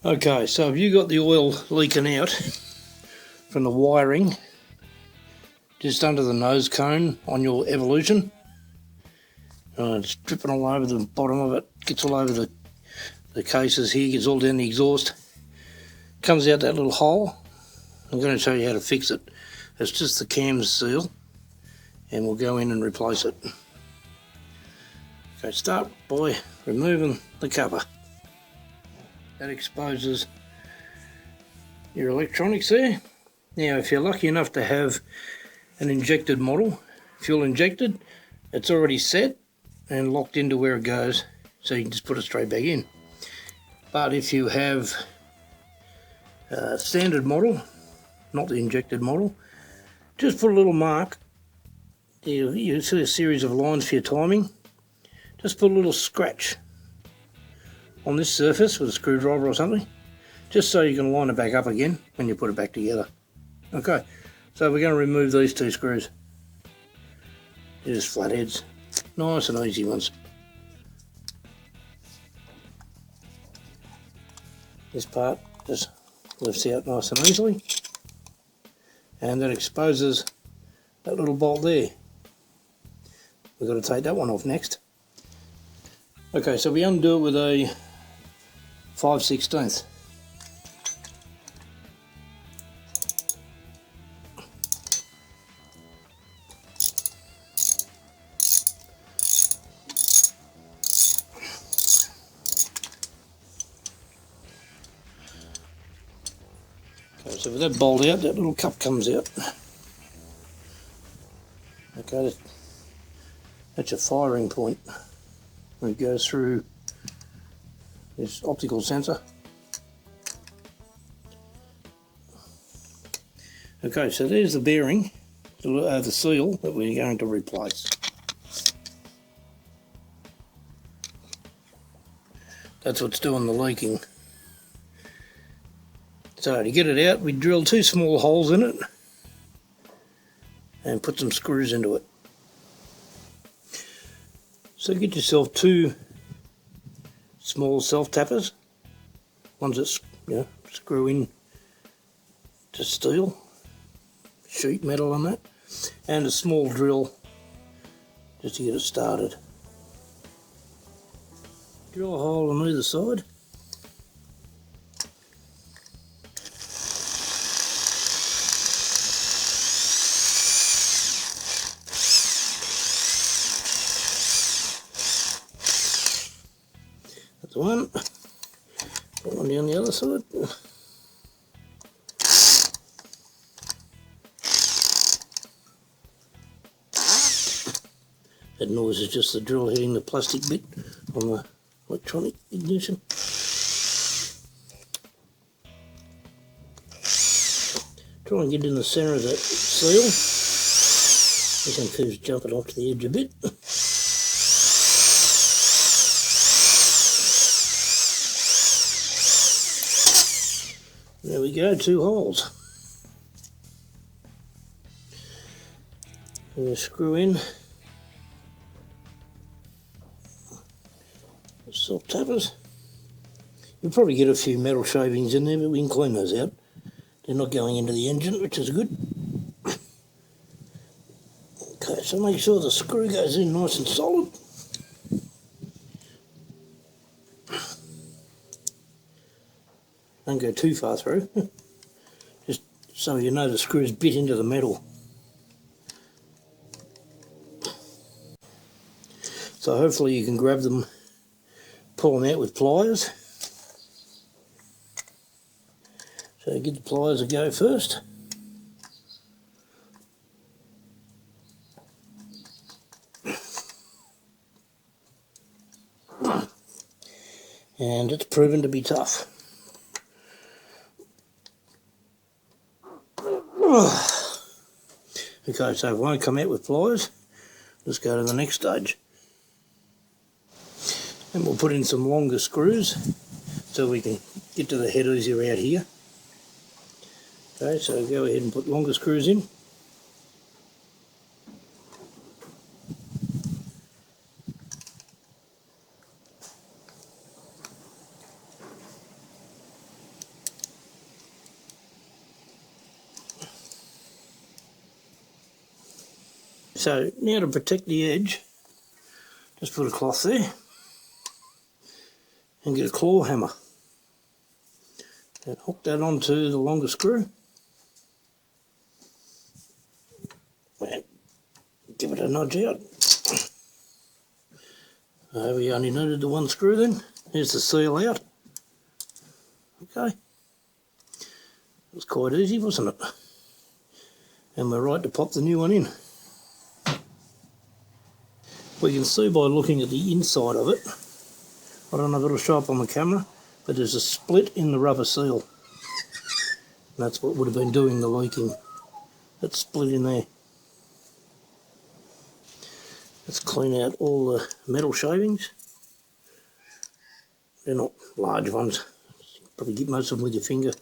Okay, so have you got the oil leaking out from the wiring just under the nose cone on your Evolution? It's dripping all over the bottom of it, gets all over the cases here, gets all down the exhaust, comes out that little hole. I'm going to show you how to fix it. It's just the cam seal, and we'll go in and replace it. Okay, start by removing the cover. That exposes your electronics there. Now, if you're lucky enough to have an injected model, fuel injected, it's already set and locked into where it goes, so you can just put it straight back in. But if you have a standard model, not the injected model, just put a little mark. You see a series of lines for your timing. Just put a little scratch on this surface with a screwdriver or something, just so you can line it back up again when you put it back together. Okay, so we're going to remove these two screws. They're just flatheads, nice and easy ones. This part just lifts out nice and easily, and that exposes that little bolt there. We've got to take that one off next. Okay, so we undo it with a 5/16. Okay, so with that bolt out, that little cup comes out. Okay, that's your firing point. It goes through this optical sensor. Okay, so there's the bearing, the seal that we're going to replace. That's what's doing the leaking. So to get it out, we drill two small holes in it and put some screws into it. So get yourself two small self-tappers, ones that screw in to steel, sheet metal on that, and a small drill just to get it started. Drill a hole on either side. That's one. Put one down the other side. That noise is just the drill hitting the plastic bit on the electronic ignition. Try and get in the centre of that seal. This one keeps jumping off to the edge a bit. There we go, two holes. And you screw in the self-tappers. You'll probably get a few metal shavings in there, but we can clean those out. They're not going into the engine, which is good. Okay, so make sure the screw goes in nice and solid. Don't go too far through, just so you know the screws bit into the metal. So hopefully you can grab them, pull them out with pliers. So give the pliers a go first. And it's proven to be tough. Okay, so if it won't come out with pliers, let's go to the next stage. And we'll put in some longer screws so we can get to the head easier out here. Okay, so go ahead and put longer screws in. so now to protect the edge, just put a cloth there and get a claw hammer and hook that onto the longer screw and give it a nudge out. We only needed the one screw then. Here's the seal out. Okay. It was quite easy, wasn't it? And we're right to pop the new one in. We can see by looking at the inside of it, I don't know if it'll show up on the camera, but there's a split in the rubber seal. And that's what would have been doing the leaking. That split in there. Let's clean out all the metal shavings. They're not large ones. Probably get most of them with your finger.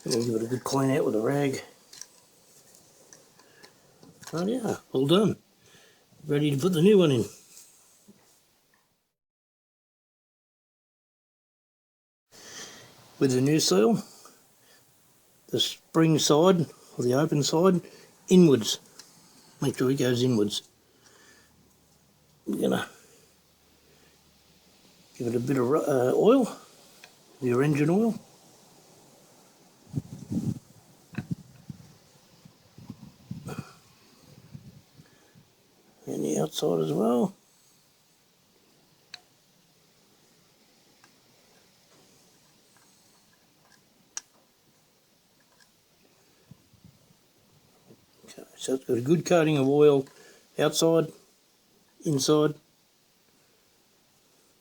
And we'll give it a good clean out with a rag. Oh yeah, all done. Ready to put the new one in. With the new seal, the spring side, or the open side, inwards. Make sure it goes inwards. We're going to give it a bit of oil, your engine oil. And the outside as well. Okay, so it's got a good coating of oil outside, inside,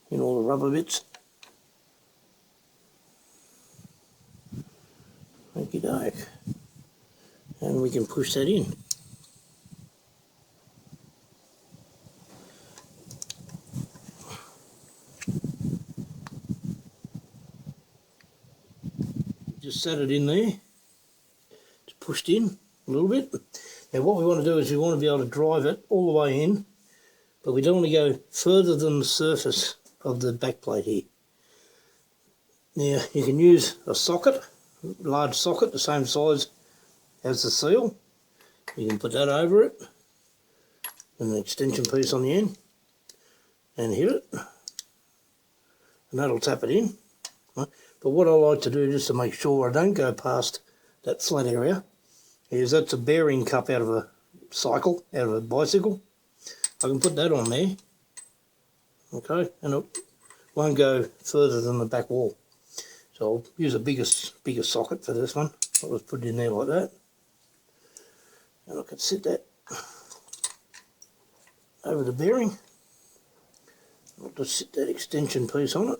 in all the rubber bits. Okie doke. And we can push that in. Just set it in there. It's pushed in a little bit. Now what we want to do is we want to be able to drive it all the way in, but we don't want to go further than the surface of the back plate here. Now you can use a socket, large socket, the same size as the seal. You can put that over it, and an extension piece on the end, and hit it, and that'll tap it in. Right? But what I like to do, just to make sure I don't go past that flat area, is that's a bearing cup out of a cycle, out of a bicycle. I can put that on there, okay, and it won't go further than the back wall. So I'll use a bigger socket for this one. I'll just put it in there like that, and I can sit that over the bearing. I'll just sit that extension piece on it.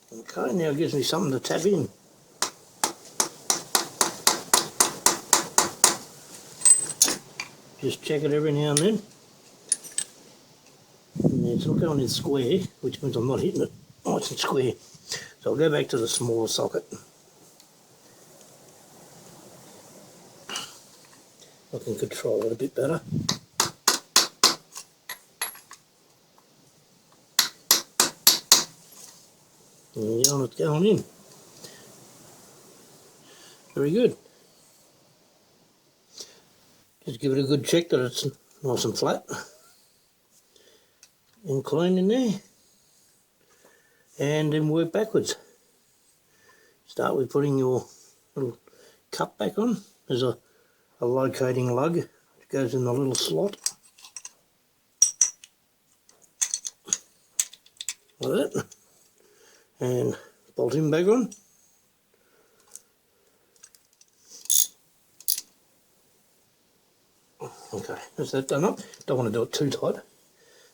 Okay, now it gives me something to tap in. Just check it every now and then. And it's not going in square, which means I'm not hitting it. Oh, it's in square. So I'll go back to the smaller socket. I can control it a bit better. And it's going in. Very good. Just give it a good check that it's nice and flat and clean in there, and then work backwards. Start with putting your little cup back on. There's a locating lug that goes in the little slot like that, and bolt him back on. Okay, that's that done up. Don't want to do it too tight,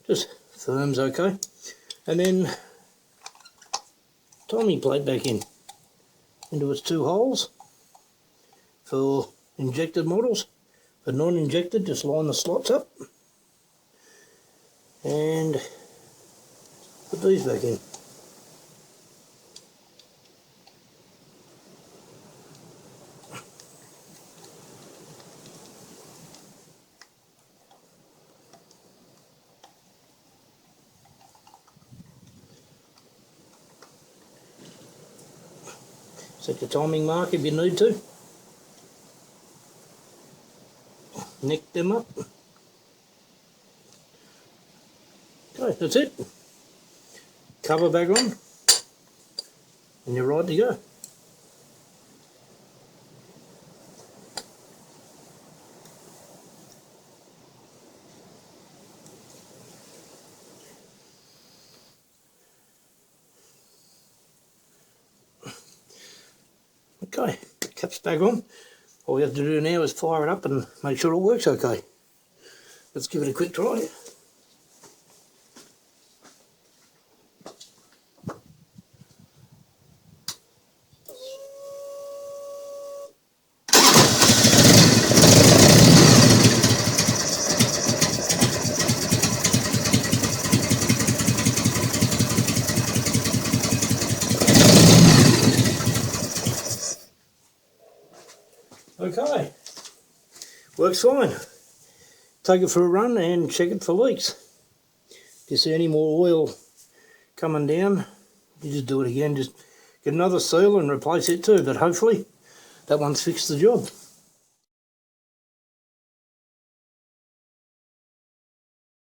just firm's okay. And then timing plate back into its two holes. For injected models, for non-injected, just line the slots up and put these back in. Set the timing mark if you need to. Neck them up. Okay, that's it. Cover back on and you're right to go. Okay, cap's back on. All we have to do now is fire it up and make sure it works okay. Let's give it a quick try. Okay, works fine. Take it for a run and check it for leaks. If you see any more oil coming down, you just do it again. Just get another seal and replace it too, but hopefully that one's fixed the job.